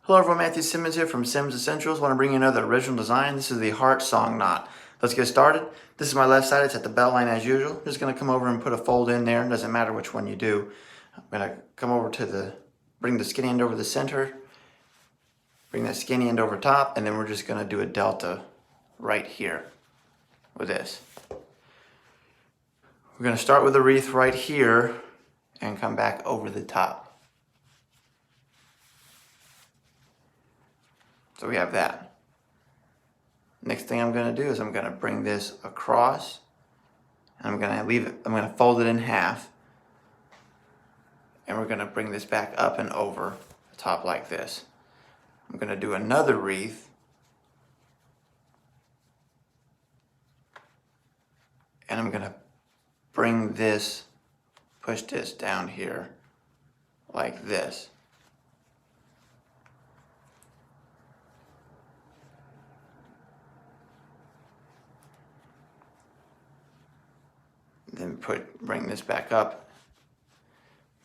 Hello everyone, Matthew Simmons here from Simmonsessentials. I want to bring you another original design. This is the heart song knot. Let's get started. This is my left side. It's at the bell line as usual. Just going to come over and put a fold in there. It doesn't matter which one you do. I'm going to come over to bring the skinny end over the center. Bring that skinny end over top. And then we're just going to do a delta right here with this. We're going to start with a wreath right here and come back over the top. So we have that. Next thing I'm going to do is I'm going to bring this across, and I'm going to fold it in half, and we're going to bring this back up and over the top like this. I'm going to do another wreath, and I'm going to bring this, push this down here like this. Then bring this back up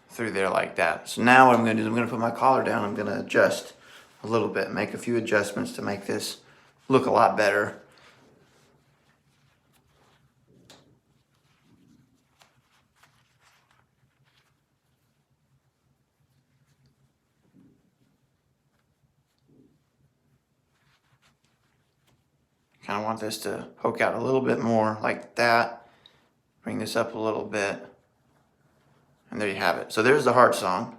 through there like that. So now what I'm going to do is I'm going to put my collar down. I'm going to adjust a little bit, make a few adjustments to make this look a lot better. Kind of want this to poke out a little bit more like that. Bring this up a little bit. And there you have it. So there's the heart song.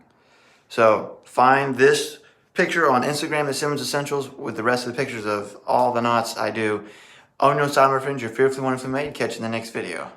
So find this picture on Instagram at Simmonsessentials with the rest of the pictures of all the knots I do. Oh no, cyber friends, you're fearfully wonderfully made. Catch you in the next video.